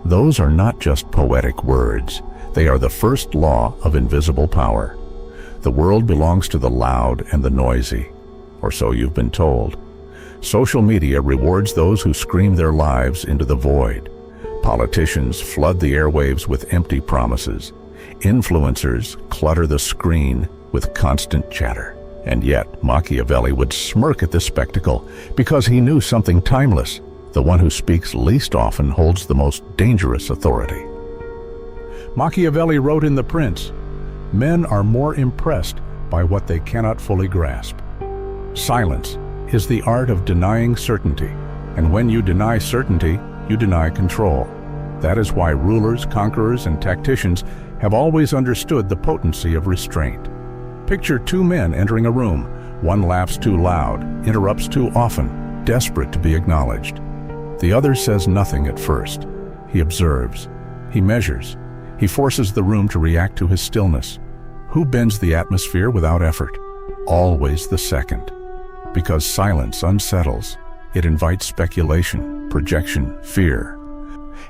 Those are not just poetic words. They are the first law of invisible power. The world belongs to the loud and the noisy, or so you've been told. Social media rewards those who scream their lives into the void. Politicians flood the airwaves with empty promises. Influencers clutter the screen with constant chatter. And yet, Machiavelli would smirk at this spectacle because he knew something timeless. The one who speaks least often holds the most dangerous authority. Machiavelli wrote in The Prince, "Men are more impressed by what they cannot fully grasp." Silence is the art of denying certainty, and when you deny certainty, you deny control. That is why rulers, conquerors, and tacticians have always understood the potency of restraint. Picture two men entering a room. One laughs too loud, interrupts too often, desperate to be acknowledged. The other says nothing at first. He observes. He measures. He forces the room to react to his stillness. Who bends the atmosphere without effort? Always the second. Because silence unsettles. It invites speculation, projection, fear.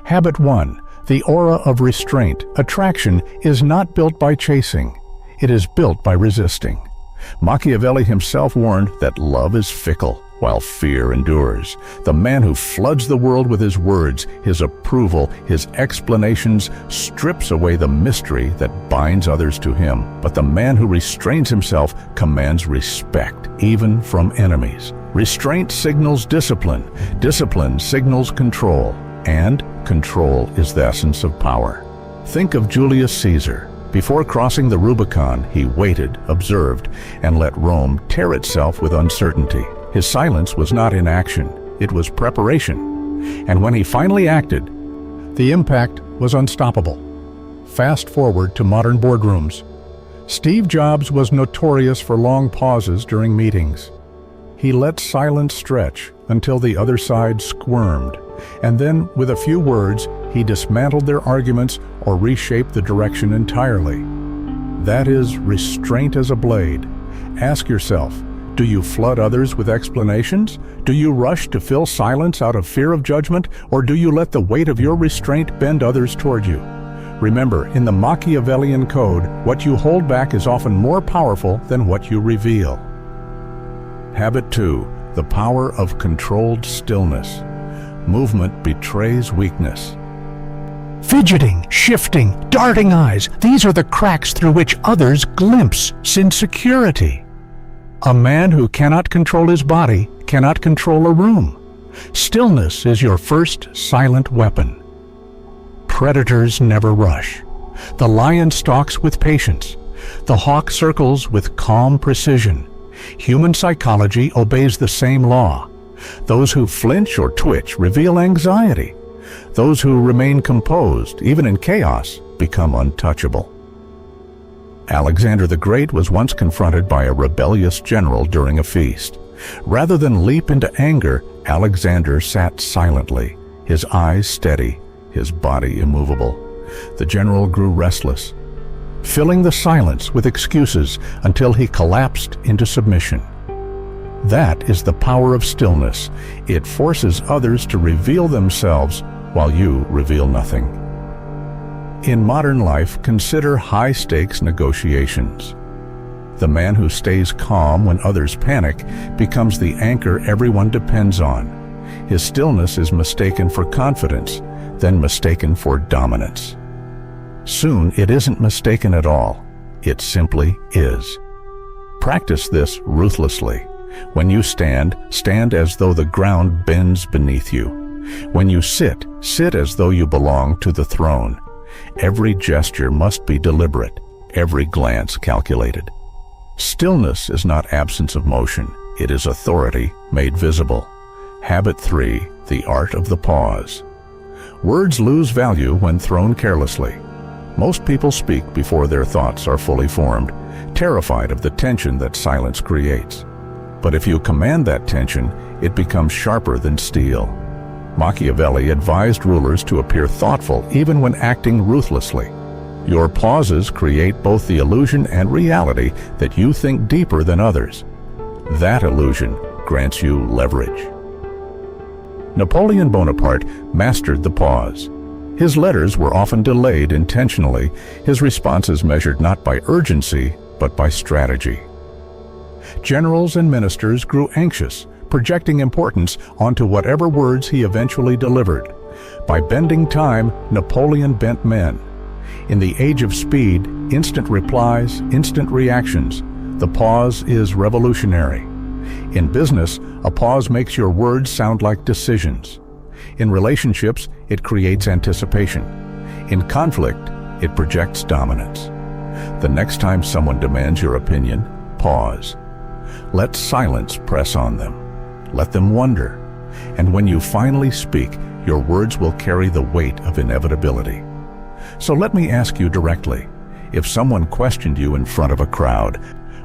Habit 1. The aura of restraint. Attraction is not built by chasing. It is built by resisting. Machiavelli himself warned that love is fickle, while fear endures. The man who floods the world with his words, his approval, his explanations, strips away the mystery that binds others to him. But the man who restrains himself commands respect, even from enemies. Restraint signals discipline. Discipline signals control. And control is the essence of power. Think of Julius Caesar. Before crossing the Rubicon, he waited, observed, and let Rome tear itself with uncertainty. His silence was not inaction, it was preparation. And when he finally acted, the impact was unstoppable. Fast forward to modern boardrooms. Steve Jobs was notorious for long pauses during meetings. He let silence stretch until the other side squirmed, and then, with a few words, he dismantled their arguments or reshaped the direction entirely. That is restraint as a blade. Ask yourself, do you flood others with explanations? Do you rush to fill silence out of fear of judgment? Or do you let the weight of your restraint bend others toward you? Remember, in the Machiavellian code, what you hold back is often more powerful than what you reveal. Habit 2. The power of controlled stillness. Movement betrays weakness. Fidgeting, shifting, darting eyes, these are the cracks through which others glimpse insecurity. A man who cannot control his body cannot control a room. Stillness is your first silent weapon. Predators never rush. The lion stalks with patience. The hawk circles with calm precision. Human psychology obeys the same law. Those who flinch or twitch reveal anxiety. Those who remain composed, even in chaos, become untouchable. Alexander the Great was once confronted by a rebellious general during a feast. Rather than leap into anger, Alexander sat silently, his eyes steady, his body immovable. The general grew restless, filling the silence with excuses until he collapsed into submission. That is the power of stillness. It forces others to reveal themselves while you reveal nothing. In modern life, consider high-stakes negotiations. The man who stays calm when others panic becomes the anchor everyone depends on. His stillness is mistaken for confidence, then mistaken for dominance. Soon, it isn't mistaken at all. It simply is. Practice this ruthlessly. When you stand, stand as though the ground bends beneath you. When you sit, sit as though you belong to the throne. Every gesture must be deliberate, every glance calculated. Stillness is not absence of motion, it is authority made visible. Habit 3. The art of the pause. Words lose value when thrown carelessly. Most people speak before their thoughts are fully formed, terrified of the tension that silence creates. But if you command that tension, it becomes sharper than steel. Machiavelli advised rulers to appear thoughtful even when acting ruthlessly. Your pauses create both the illusion and reality that you think deeper than others. That illusion grants you leverage. Napoleon Bonaparte mastered the pause. His letters were often delayed intentionally, his responses measured not by urgency, but by strategy. Generals and ministers grew anxious, projecting importance onto whatever words he eventually delivered. By bending time, Napoleon bent men. In the age of speed, instant replies, instant reactions, the pause is revolutionary. In business, a pause makes your words sound like decisions. In relationships, it creates anticipation. In conflict, it projects dominance. The next time someone demands your opinion, pause. Let silence press on them. Let them wonder. And when you finally speak, your words will carry the weight of inevitability. So let me ask you directly, if someone questioned you in front of a crowd,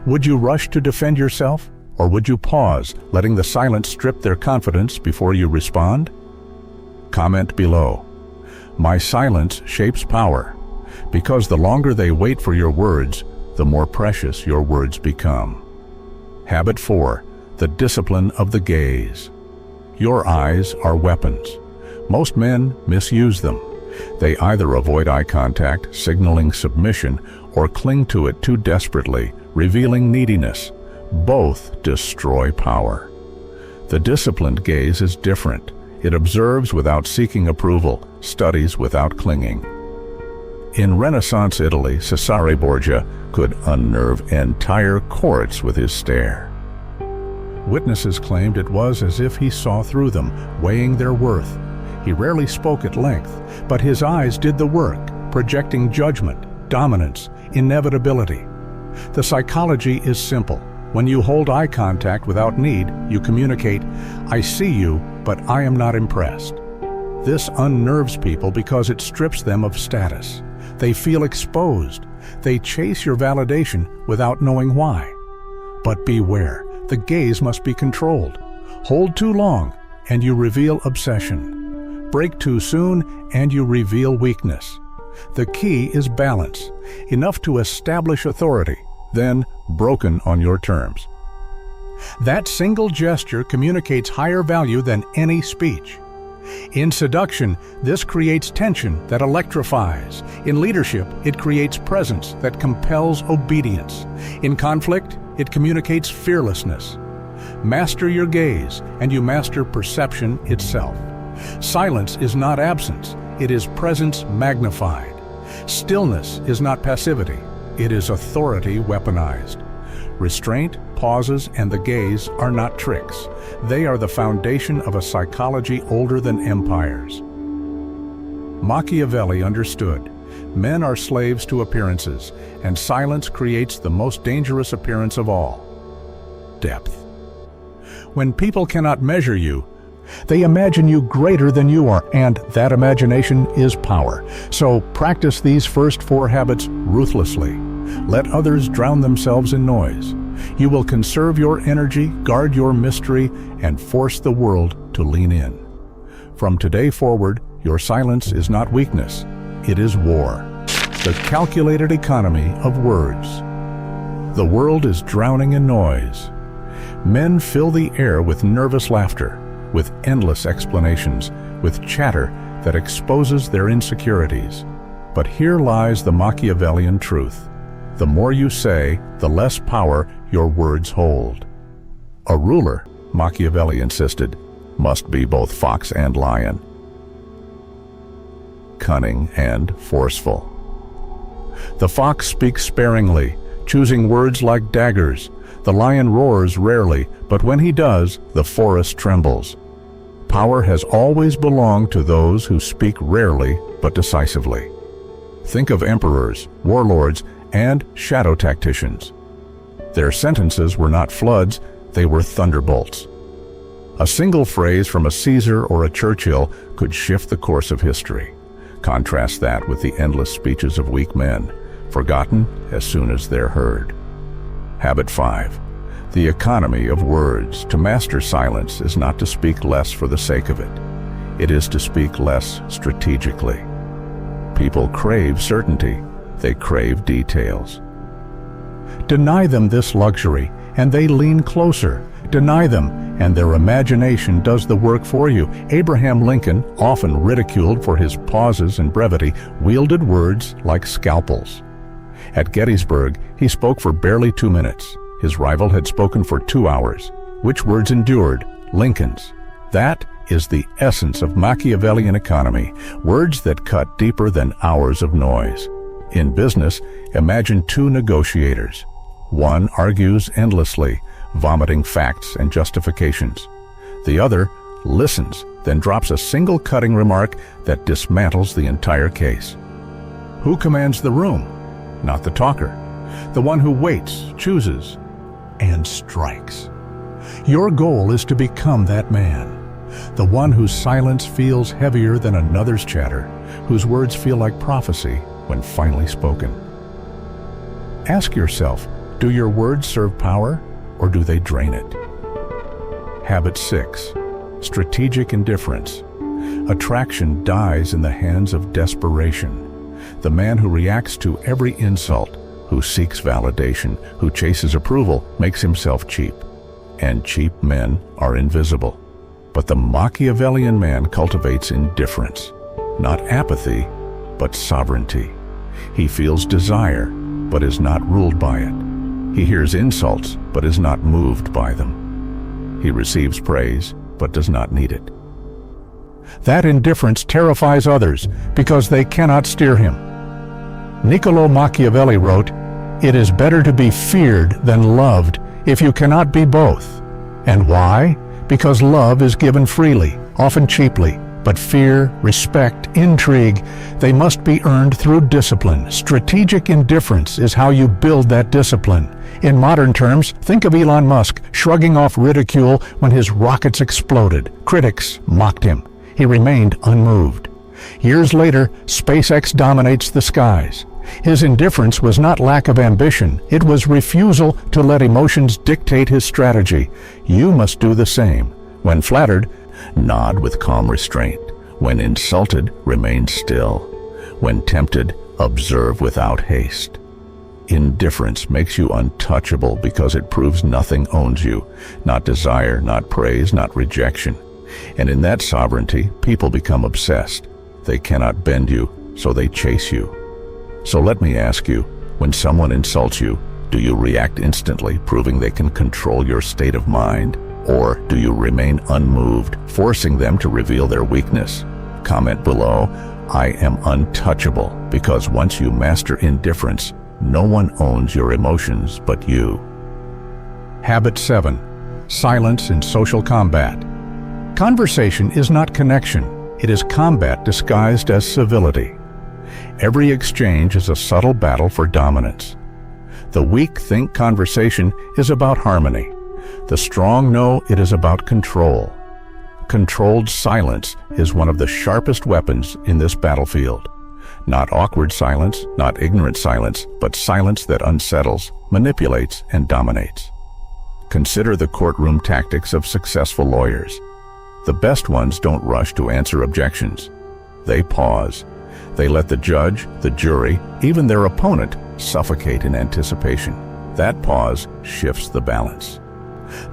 would you rush to defend yourself, or would you pause, letting the silence strip their confidence before you respond? Comment below. My silence shapes power, because the longer they wait for your words, the more precious your words become. Habit 4. The discipline of the gaze. Your eyes are weapons. Most men misuse them. They either avoid eye contact, signaling submission, or cling to it too desperately, revealing neediness. Both destroy power. The disciplined gaze is different. It observes without seeking approval, studies without clinging. In Renaissance Italy, Cesare Borgia could unnerve entire courts with his stare. Witnesses claimed it was as if he saw through them, weighing their worth. He rarely spoke at length, but his eyes did the work, projecting judgment, dominance, inevitability. The psychology is simple. When you hold eye contact without need, you communicate, "I see you, but I am not impressed." This unnerves people because it strips them of status. They feel exposed. They chase your validation without knowing why. But beware, the gaze must be controlled. Hold too long, and you reveal obsession. Break too soon, and you reveal weakness. The key is balance, enough to establish authority, then broken on your terms. That single gesture communicates higher value than any speech. In seduction, this creates tension that electrifies. In leadership, it creates presence that compels obedience. In conflict, it communicates fearlessness. Master your gaze, and you master perception itself. Silence is not absence, it is presence magnified. Stillness is not passivity, it is authority weaponized. Restraint, pauses, and the gaze are not tricks. They are the foundation of a psychology older than empires. Machiavelli understood, men are slaves to appearances, and silence creates the most dangerous appearance of all: depth. When people cannot measure you, they imagine you greater than you are, and that imagination is power. So practice these first 4 habits ruthlessly. Let others drown themselves in noise. You will conserve your energy, guard your mystery, and force the world to lean in. From today forward, your silence is not weakness, it is war. The calculated economy of words. The world is drowning in noise. Men fill the air with nervous laughter, with endless explanations, with chatter that exposes their insecurities. But here lies the Machiavellian truth. The more you say, the less power your words hold. A ruler, Machiavelli insisted, must be both fox and lion. Cunning and forceful. The fox speaks sparingly, choosing words like daggers. The lion roars rarely, but when he does, the forest trembles. Power has always belonged to those who speak rarely but decisively. Think of emperors, warlords, and shadow tacticians. Their sentences were not floods, they were thunderbolts. A single phrase from a Caesar or a Churchill could shift the course of history. Contrast that with the endless speeches of weak men, forgotten as soon as they're heard. Habit 5. The economy of words. To master silence is not to speak less for the sake of it. It is to speak less strategically. People crave certainty. They crave details. Deny them this luxury, and they lean closer. Deny them, and their imagination does the work for you. Abraham Lincoln, often ridiculed for his pauses and brevity, wielded words like scalpels. At Gettysburg, he spoke for barely 2 minutes. His rival had spoken for 2 hours. Which words endured? Lincoln's. That is the essence of Machiavellian economy, words that cut deeper than hours of noise. In business, imagine 2 negotiators. One argues endlessly, vomiting facts and justifications. The other listens, then drops a single cutting remark that dismantles the entire case. Who commands the room? Not the talker. The one who waits, chooses, and strikes. Your goal is to become that man. The one whose silence feels heavier than another's chatter, whose words feel like prophecy when finally spoken. Ask yourself, do your words serve power, or do they drain it? Habit 6. Strategic indifference. Attraction dies in the hands of desperation. The man who reacts to every insult, who seeks validation, who chases approval, makes himself cheap. And cheap men are invisible. But the Machiavellian man cultivates indifference. Not apathy, but sovereignty. He feels desire, but is not ruled by it. He hears insults, but is not moved by them. He receives praise, but does not need it. That indifference terrifies others because they cannot steer him. Niccolo Machiavelli wrote, "It is better to be feared than loved if you cannot be both." And why? Because love is given freely, often cheaply. But fear, respect, intrigue, they must be earned through discipline. Strategic indifference is how you build that discipline. In modern terms, think of Elon Musk shrugging off ridicule when his rockets exploded. Critics mocked him. He remained unmoved. Years later, SpaceX dominates the skies. His indifference was not lack of ambition. It was refusal to let emotions dictate his strategy. You must do the same. When flattered, nod with calm restraint. When insulted, remain still. When tempted, observe without haste. Indifference makes you untouchable because it proves nothing owns you. Not desire, not praise, not rejection. And in that sovereignty, people become obsessed. They cannot bend you, so they chase you. So let me ask you, when someone insults you, do you react instantly, proving they can control your state of mind? Or do you remain unmoved, forcing them to reveal their weakness? Comment below, I am untouchable, because once you master indifference, no one owns your emotions but you. Habit 7. Silence in social combat. Conversation is not connection. It is combat disguised as civility. Every exchange is a subtle battle for dominance. The weak think conversation is about harmony. The strong know it is about control. Controlled silence is one of the sharpest weapons in this battlefield. Not awkward silence, not ignorant silence, but silence that unsettles, manipulates, and dominates. Consider the courtroom tactics of successful lawyers. The best ones don't rush to answer objections. They pause. They let the judge, the jury, even their opponent suffocate in anticipation. That pause shifts the balance.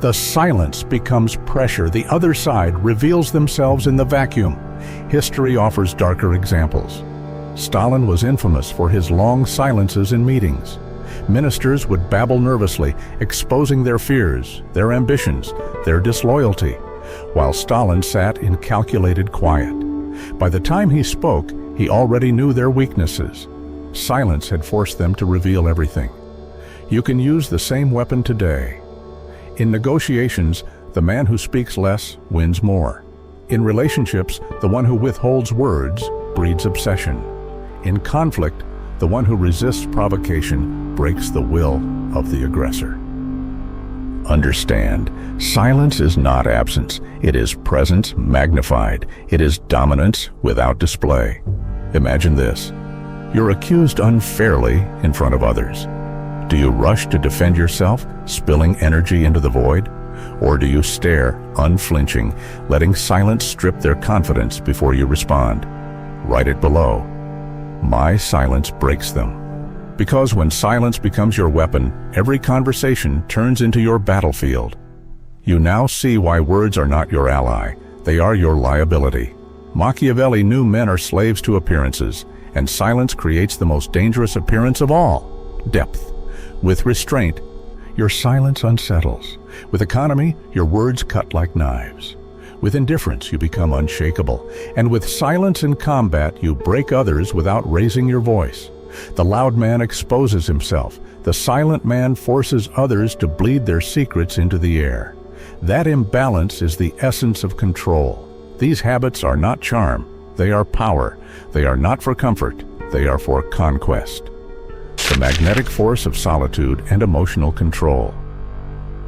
The silence becomes pressure. The other side reveals themselves in the vacuum. History offers darker examples. Stalin was infamous for his long silences in meetings. Ministers would babble nervously, exposing their fears, their ambitions, their disloyalty, while Stalin sat in calculated quiet. By the time he spoke, he already knew their weaknesses. Silence had forced them to reveal everything. You can use the same weapon today. In negotiations, the man who speaks less wins more. In relationships, the one who withholds words breeds obsession. In conflict, the one who resists provocation breaks the will of the aggressor. Understand, silence is not absence. It is presence magnified. It is dominance without display. Imagine this. You're accused unfairly in front of others. Do you rush to defend yourself, spilling energy into the void? Or do you stare, unflinching, letting silence strip their confidence before you respond? Write it below. My silence breaks them. Because when silence becomes your weapon, every conversation turns into your battlefield. You now see why words are not your ally. They are your liability. Machiavelli knew men are slaves to appearances, and silence creates the most dangerous appearance of all: depth. With restraint, your silence unsettles. With economy, your words cut like knives. With indifference, you become unshakable. And with silence in combat, you break others without raising your voice. The loud man exposes himself. The silent man forces others to bleed their secrets into the air. That imbalance is the essence of control. These habits are not charm. They are power. They are not for comfort. They are for conquest. The magnetic force of solitude and emotional control.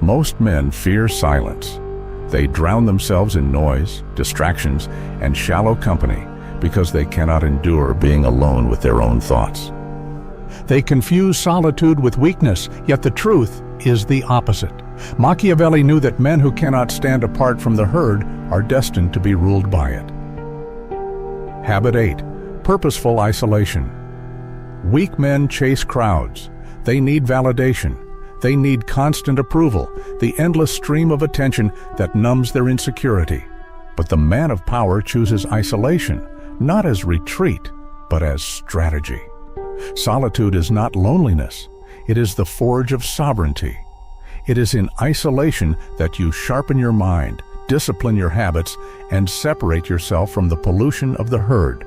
Most men fear silence. They drown themselves in noise, distractions, and shallow company because they cannot endure being alone with their own thoughts. They confuse solitude with weakness, yet the truth is the opposite. Machiavelli knew that men who cannot stand apart from the herd are destined to be ruled by it. Habit 8. Purposeful isolation. Weak men chase crowds. They need validation. They need constant approval, the endless stream of attention that numbs their insecurity. But the man of power chooses isolation, not as retreat, but as strategy. Solitude is not loneliness. It is the forge of sovereignty. It is in isolation that you sharpen your mind, discipline your habits, and separate yourself from the pollution of the herd.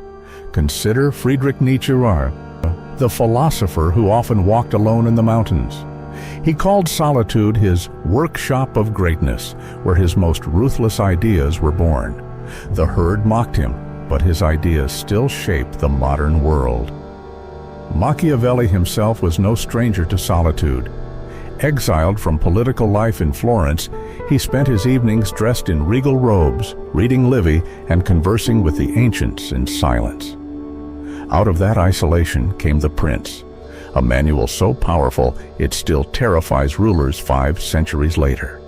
Consider Friedrich Nietzsche, the philosopher who often walked alone in the mountains. He called solitude his workshop of greatness, where his most ruthless ideas were born. The herd mocked him, but his ideas still shape the modern world. Machiavelli himself was no stranger to solitude. Exiled from political life in Florence, he spent his evenings dressed in regal robes, reading Livy and conversing with the ancients in silence. Out of that isolation came The Prince, a manual so powerful it still terrifies rulers 5 centuries later.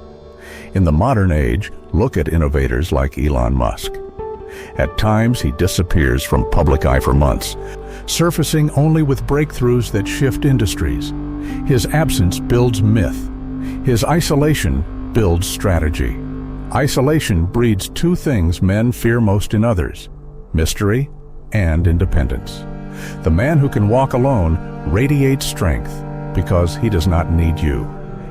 In the modern age, look at innovators like Elon Musk. At times, he disappears from public eye for months, surfacing only with breakthroughs that shift industries. His absence builds myth. His isolation builds strategy. Isolation breeds 2 things men fear most in others: mystery and independence. The man who can walk alone radiates strength because he does not need you.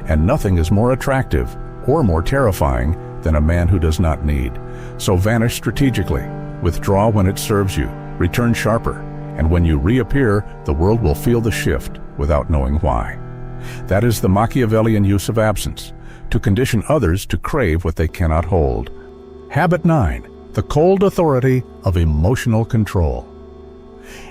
And nothing is more attractive or more terrifying than a man who does not need. So vanish strategically, withdraw when it serves you, return sharper, and when you reappear, the world will feel the shift without knowing why. That is the Machiavellian use of absence, to condition others to crave what they cannot hold. Habit 9. The cold authority of emotional control.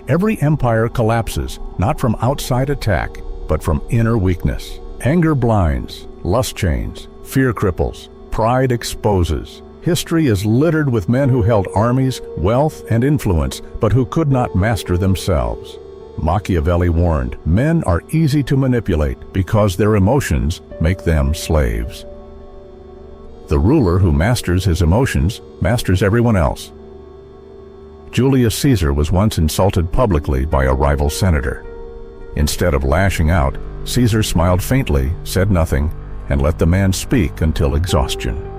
Every empire collapses, not from outside attack, but from inner weakness. Anger blinds, lust chains, fear cripples, pride exposes. History is littered with men who held armies, wealth, and influence, but who could not master themselves. Machiavelli warned, men are easy to manipulate because their emotions make them slaves. The ruler who masters his emotions masters everyone else. Julius Caesar was once insulted publicly by a rival senator. Instead of lashing out, Caesar smiled faintly, said nothing, and let the man speak until exhaustion.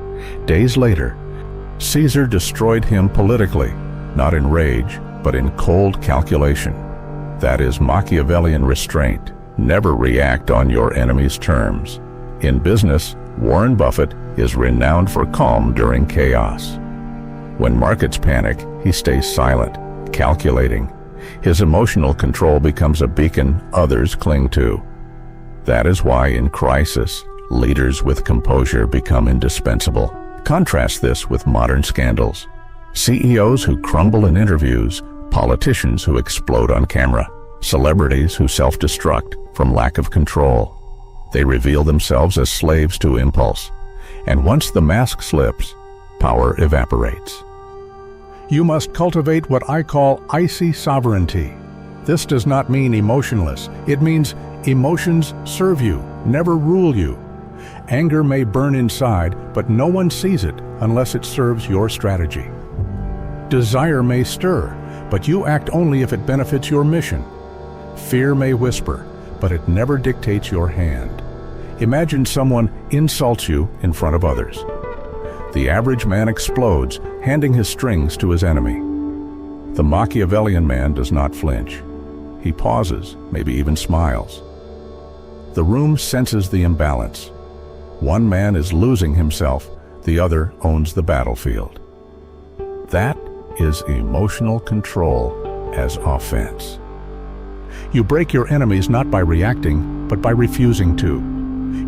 Days later, Caesar destroyed him politically, not in rage, but in cold calculation. That is Machiavellian restraint. Never react on your enemy's terms. In business, Warren Buffett is renowned for calm during chaos. When markets panic, he stays silent, calculating. His emotional control becomes a beacon others cling to. That is why in crisis, leaders with composure become indispensable. Contrast this with modern scandals. CEOs who crumble in interviews, politicians who explode on camera, celebrities who self-destruct from lack of control. They reveal themselves as slaves to impulse. And once the mask slips, power evaporates. You must cultivate what I call icy sovereignty. This does not mean emotionless. It means emotions serve you, never rule you. Anger may burn inside, but no one sees it unless it serves your strategy. Desire may stir, but you act only if it benefits your mission. Fear may whisper, but it never dictates your hand. Imagine someone insults you in front of others. The average man explodes, handing his strings to his enemy. The Machiavellian man does not flinch. He pauses, maybe even smiles. The room senses the imbalance. One man is losing himself, the other owns the battlefield. That is emotional control as offense. You break your enemies not by reacting, but by refusing to.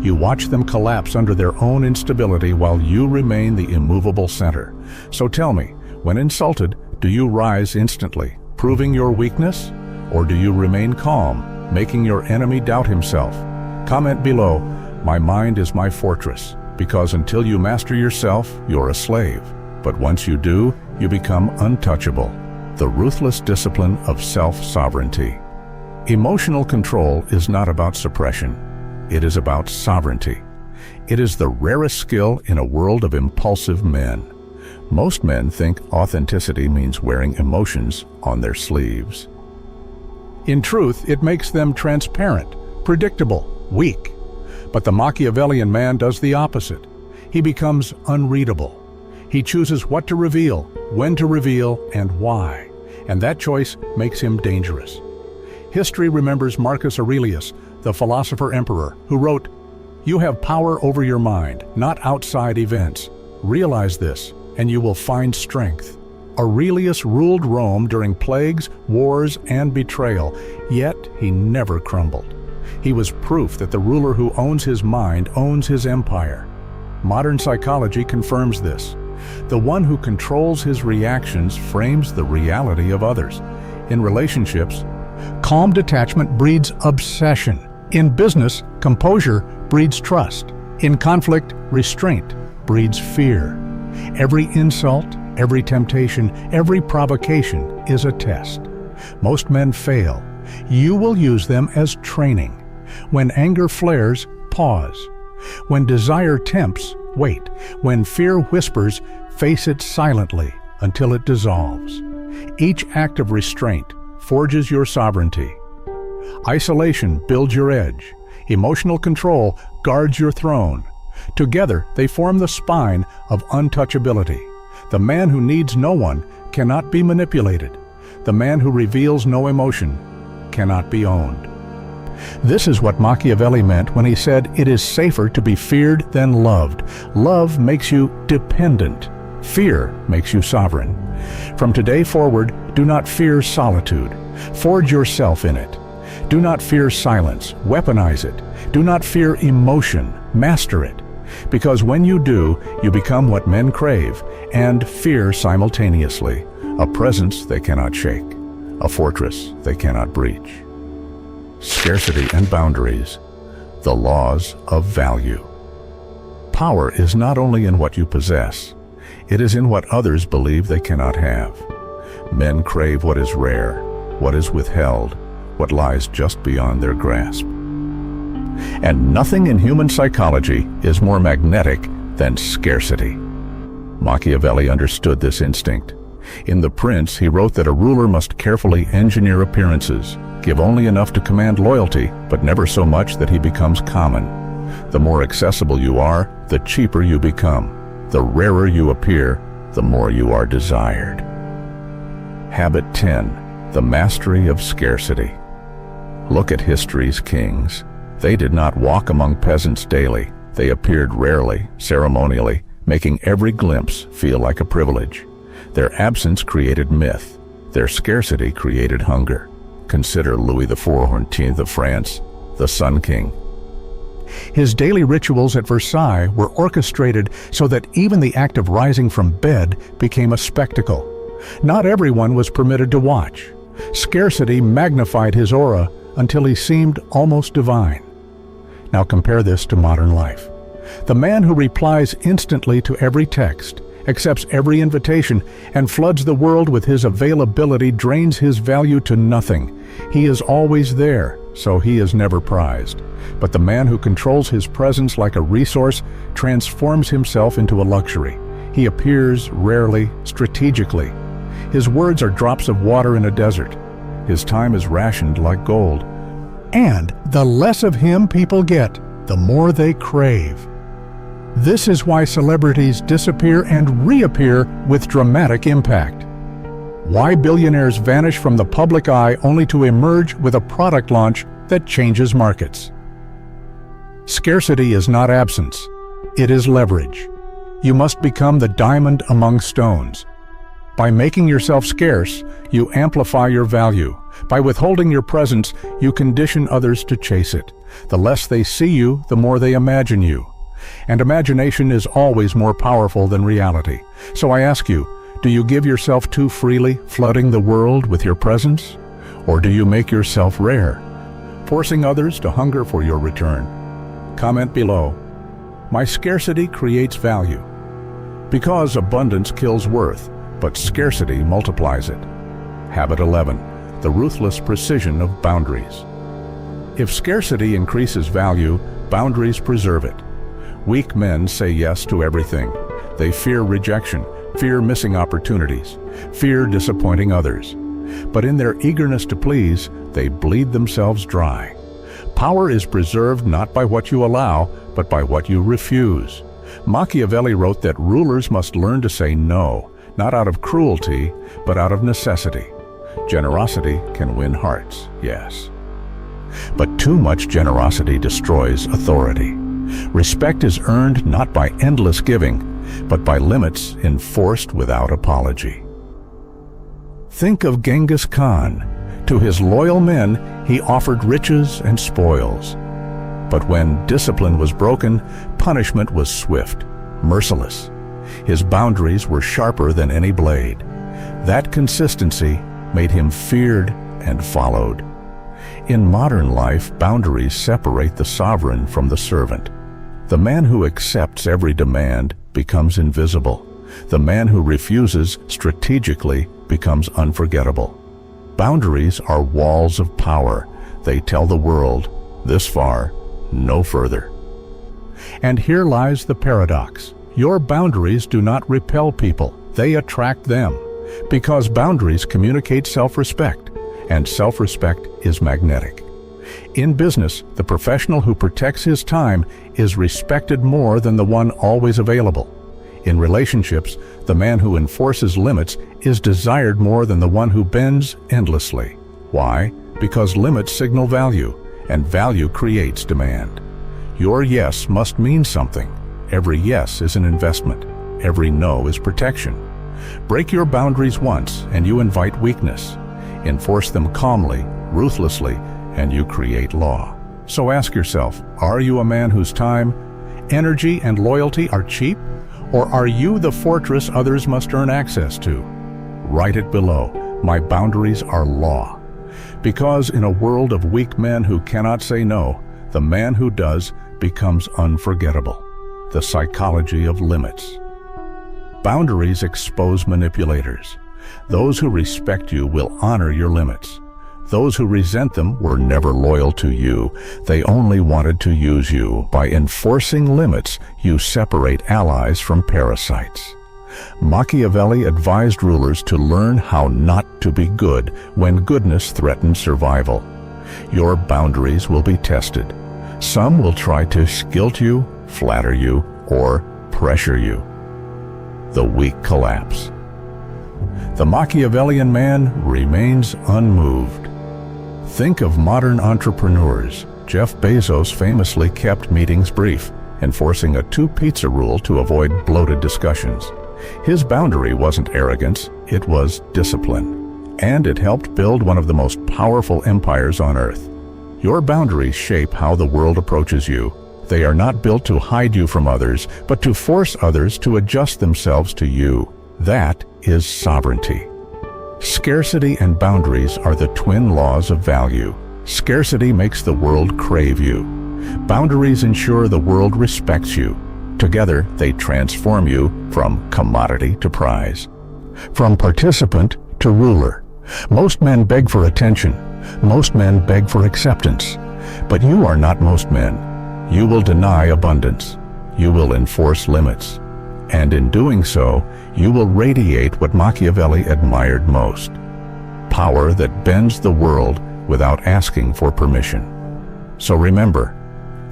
You watch them collapse under their own instability while you remain the immovable center. So tell me, when insulted, do you rise instantly, proving your weakness? Or do you remain calm, making your enemy doubt himself? Comment below, "My mind is my fortress," because until you master yourself, you're a slave. But once you do, you become untouchable. The ruthless discipline of self-sovereignty. Emotional control is not about suppression. It is about sovereignty. It is the rarest skill in a world of impulsive men. Most men think authenticity means wearing emotions on their sleeves. In truth, it makes them transparent, predictable, weak. But the Machiavellian man does the opposite. He becomes unreadable. He chooses what to reveal, when to reveal, and why. And that choice makes him dangerous. History remembers Marcus Aurelius, the philosopher-emperor, who wrote, "You have power over your mind, not outside events. Realize this, and you will find strength." Aurelius ruled Rome during plagues, wars, and betrayal, yet he never crumbled. He was proof that the ruler who owns his mind owns his empire. Modern psychology confirms this. The one who controls his reactions frames the reality of others. In relationships, calm detachment breeds obsession. In business, composure breeds trust. In conflict, restraint breeds fear. Every insult, every temptation, every provocation is a test. Most men fail. You will use them as training. When anger flares, pause. When desire tempts, wait. When fear whispers, face it silently until it dissolves. Each act of restraint forges your sovereignty. Isolation builds your edge. Emotional control guards your throne. Together, they form the spine of untouchability. The man who needs no one cannot be manipulated. The man who reveals no emotion cannot be owned. This is what Machiavelli meant when he said, "It is safer to be feared than loved." Love makes you dependent. Fear makes you sovereign. From today forward, do not fear solitude. Forge yourself in it. Do not fear silence. Weaponize it. Do not fear emotion. Master it. Because when you do, you become what men crave and fear simultaneously. A presence they cannot shake. A fortress they cannot breach. Scarcity and boundaries. The laws of value. Power is not only in what you possess. It is in what others believe they cannot have. Men crave what is rare, what is withheld, what lies just beyond their grasp. And nothing in human psychology is more magnetic than scarcity. Machiavelli understood this instinct. In The Prince, he wrote that a ruler must carefully engineer appearances, give only enough to command loyalty, but never so much that he becomes common. The more accessible you are, the cheaper you become. The rarer you appear, the more you are desired. Habit 10. The mastery of scarcity. Look at history's kings. They did not walk among peasants daily. They appeared rarely, ceremonially, making every glimpse feel like a privilege. Their absence created myth. Their scarcity created hunger. Consider Louis XIV of France, the Sun King. His daily rituals at Versailles were orchestrated so that even the act of rising from bed became a spectacle. Not everyone was permitted to watch. Scarcity magnified his aura until he seemed almost divine. Now compare this to modern life. The man who replies instantly to every text, accepts every invitation, and floods the world with his availability drains his value to nothing. He is always there, so he is never prized. But the man who controls his presence like a resource transforms himself into a luxury. He appears rarely, strategically. His words are drops of water in a desert. His time is rationed like gold. And the less of him people get, the more they crave. This is why celebrities disappear and reappear with dramatic impact. Why billionaires vanish from the public eye only to emerge with a product launch that changes markets. Scarcity is not absence, it is leverage. You must become the diamond among stones. By making yourself scarce, you amplify your value. By withholding your presence, you condition others to chase it. The less they see you, the more they imagine you. And imagination is always more powerful than reality. So I ask you, do you give yourself too freely, flooding the world with your presence? Or do you make yourself rare, forcing others to hunger for your return? Comment below. My scarcity creates value. Because abundance kills worth, but scarcity multiplies it. Habit 11. The ruthless precision of boundaries. If scarcity increases value, boundaries preserve it. Weak men say yes to everything. They fear rejection, fear missing opportunities, fear disappointing others. But in their eagerness to please, they bleed themselves dry. Power is preserved not by what you allow, but by what you refuse. Machiavelli wrote that rulers must learn to say no, not out of cruelty, but out of necessity. Generosity can win hearts, yes. But too much generosity destroys authority. Respect is earned not by endless giving, but by limits enforced without apology. Think of Genghis Khan. To his loyal men, he offered riches and spoils. But when discipline was broken, punishment was swift, merciless. His boundaries were sharper than any blade. That consistency made him feared and followed. In modern life, boundaries separate the sovereign from the servant. The man who accepts every demand becomes invisible. The man who refuses strategically becomes unforgettable. Boundaries are walls of power. They tell the world, this far, no further. And here lies the paradox. Your boundaries do not repel people, they attract them. Because boundaries communicate self-respect, and self-respect is magnetic. In business, the professional who protects his time is respected more than the one always available. In relationships, the man who enforces limits is desired more than the one who bends endlessly. Why? Because limits signal value, and value creates demand. Your yes must mean something. Every yes is an investment. Every no is protection. Break your boundaries once, and you invite weakness. Enforce them calmly, ruthlessly, and you create law. So ask yourself, are you a man whose time, energy, and loyalty are cheap? Or are you the fortress others must earn access to? Write it below. My boundaries are law. Because in a world of weak men who cannot say no, the man who does becomes unforgettable. The psychology of limits. Boundaries expose manipulators. Those who respect you will honor your limits. Those who resent them were never loyal to you. They only wanted to use you. By enforcing limits, you separate allies from parasites. Machiavelli advised rulers to learn how not to be good when goodness threatened survival. Your boundaries will be tested. Some will try to guilt you, flatter you, or pressure you. The weak collapse. The Machiavellian man remains unmoved. Think of modern entrepreneurs. Jeff Bezos famously kept meetings brief, enforcing a 2-pizza rule to avoid bloated discussions. His boundary wasn't arrogance, it was discipline. And it helped build one of the most powerful empires on earth. Your boundaries shape how the world approaches you. They are not built to hide you from others, but to force others to adjust themselves to you. That is sovereignty. Scarcity and boundaries are the twin laws of value. Scarcity makes the world crave you. Boundaries ensure the world respects you. Together, they transform you from commodity to prize, from participant to ruler. Most men beg for attention. Most men beg for acceptance. But you are not most men. You will deny abundance. You will enforce limits. And in doing so, you will radiate what Machiavelli admired most: power that bends the world without asking for permission. So remember,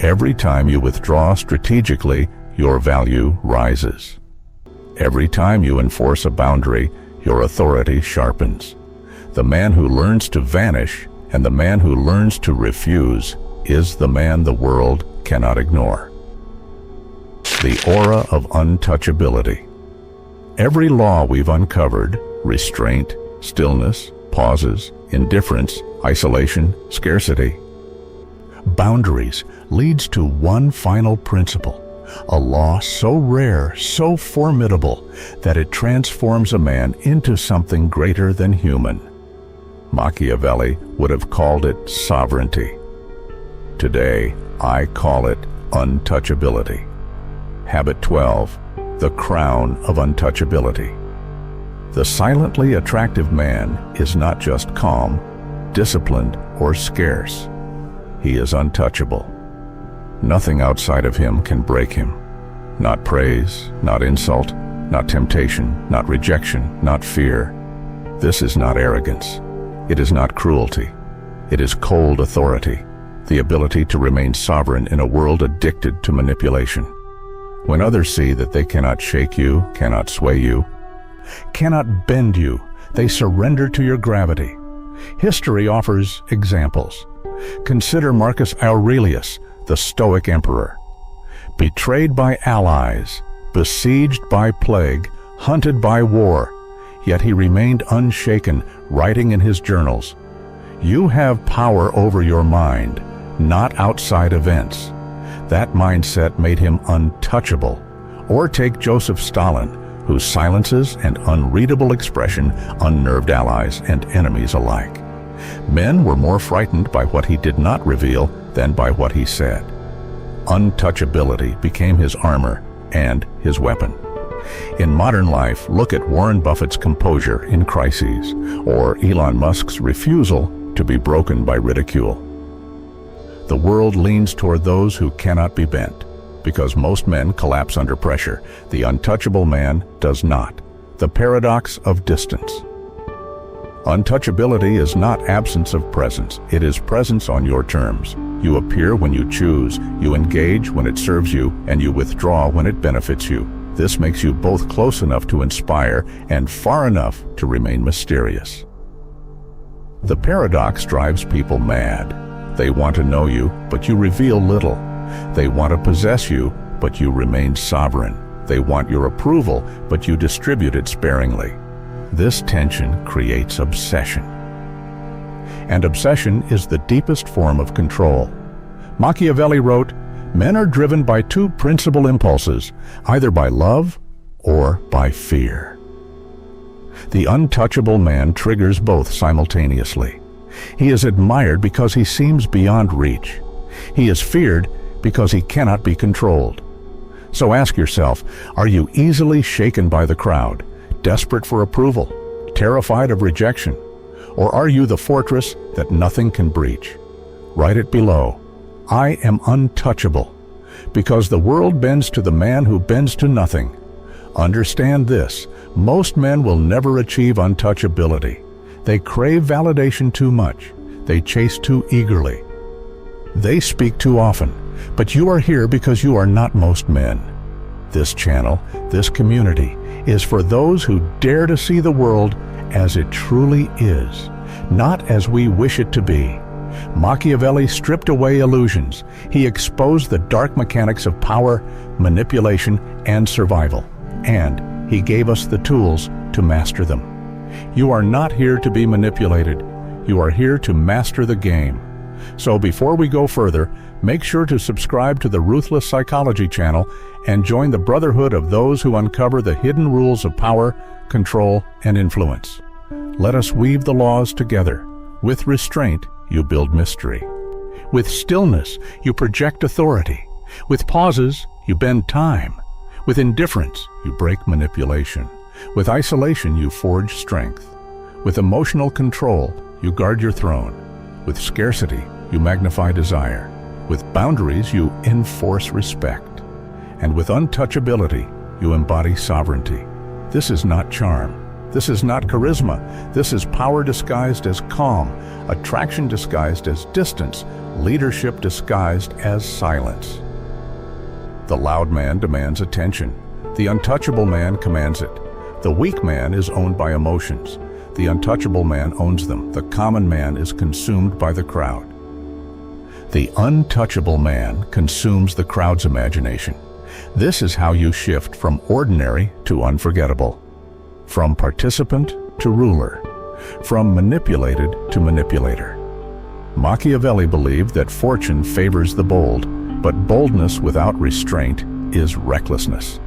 every time you withdraw strategically, your value rises. Every time you enforce a boundary, your authority sharpens. The man who learns to vanish and the man who learns to refuse is the man the world cannot ignore. The aura of untouchability. Every law we've uncovered, restraint, stillness, pauses, indifference, isolation, scarcity, boundaries, leads to one final principle, a law so rare, so formidable, that it transforms a man into something greater than human. Machiavelli would have called it sovereignty. Today, I call it untouchability. Habit 12, the crown of untouchability. The silently attractive man is not just calm, disciplined, or scarce. He is untouchable. Nothing outside of him can break him. Not praise, not insult, not temptation, not rejection, not fear. This is not arrogance. It is not cruelty. It is cold authority, the ability to remain sovereign in a world addicted to manipulation. When others see that they cannot shake you, cannot sway you, cannot bend you, they surrender to your gravity. History offers examples. Consider Marcus Aurelius, the Stoic emperor. Betrayed by allies, besieged by plague, hunted by war, yet he remained unshaken, writing in his journals, "You have power over your mind, not outside events." That mindset made him untouchable. Or take Joseph Stalin, whose silences and unreadable expression unnerved allies and enemies alike. Men were more frightened by what he did not reveal than by what he said. Untouchability became his armor and his weapon. In modern life, look at Warren Buffett's composure in crises, or Elon Musk's refusal to be broken by ridicule. The world leans toward those who cannot be bent. Because most men collapse under pressure, the untouchable man does not. The paradox of distance. Untouchability is not absence of presence. It is presence on your terms. You appear when you choose, you engage when it serves you, and you withdraw when it benefits you. This makes you both close enough to inspire and far enough to remain mysterious. The paradox drives people mad. They want to know you, but you reveal little. They want to possess you, but you remain sovereign. They want your approval, but you distribute it sparingly. This tension creates obsession. And obsession is the deepest form of control. Machiavelli wrote, "Men are driven by two principal impulses, either by love or by fear." The untouchable man triggers both simultaneously. He is admired because he seems beyond reach. He is feared because he cannot be controlled. So ask yourself, are you easily shaken by the crowd, desperate for approval, terrified of rejection? Or are you the fortress that nothing can breach? Write it below. I am untouchable, because the world bends to the man who bends to nothing. Understand this, most men will never achieve untouchability. They crave validation too much. They chase too eagerly. They speak too often, but you are here because you are not most men. This channel, this community, is for those who dare to see the world as it truly is, not as we wish it to be. Machiavelli stripped away illusions. He exposed the dark mechanics of power, manipulation, and survival. And he gave us the tools to master them. You are not here to be manipulated. You are here to master the game. So before we go further, make sure to subscribe to the Ruthless Psychology channel and join the brotherhood of those who uncover the hidden rules of power, control, and influence. Let us weave the laws together. With restraint, you build mystery. With stillness, you project authority. With pauses, you bend time. With indifference, you break manipulation. With isolation, you forge strength. With emotional control, you guard your throne. With scarcity, you magnify desire. With boundaries, you enforce respect. And with untouchability, you embody sovereignty. This is not charm. This is not charisma. This is power disguised as calm, attraction disguised as distance, leadership disguised as silence. The loud man demands attention. The untouchable man commands it. The weak man is owned by emotions. The untouchable man owns them. The common man is consumed by the crowd. The untouchable man consumes the crowd's imagination. This is how you shift from ordinary to unforgettable, from participant to ruler, from manipulated to manipulator. Machiavelli believed that fortune favors the bold, but boldness without restraint is recklessness.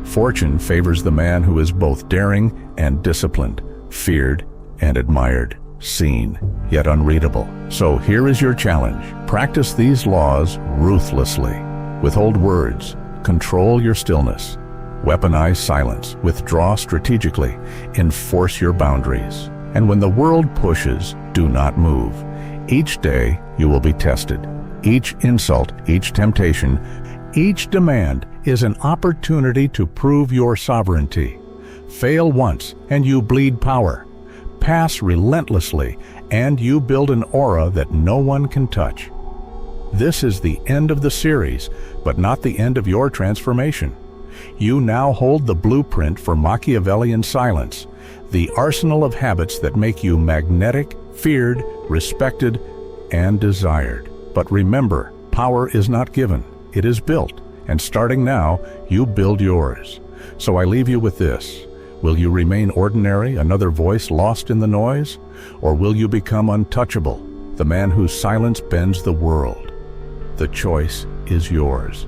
Fortune favors the man who is both daring and disciplined, feared and admired, seen yet unreadable. So here is your challenge. Practice these laws ruthlessly. Withhold words. Control your stillness. Weaponize silence. Withdraw strategically. Enforce your boundaries. And when the world pushes, do not move. Each day you will be tested. Each insult, each temptation, each demand is an opportunity to prove your sovereignty. Fail once and you bleed power. Pass relentlessly and you build an aura that no one can touch. This is the end of the series, but not the end of your transformation. You now hold the blueprint for Machiavellian silence, the arsenal of habits that make you magnetic, feared, respected, and desired. But remember, power is not given, it is built, and starting now, you build yours. So I leave you with this. Will you remain ordinary, another voice lost in the noise? Or will you become untouchable, the man whose silence bends the world? The choice is yours.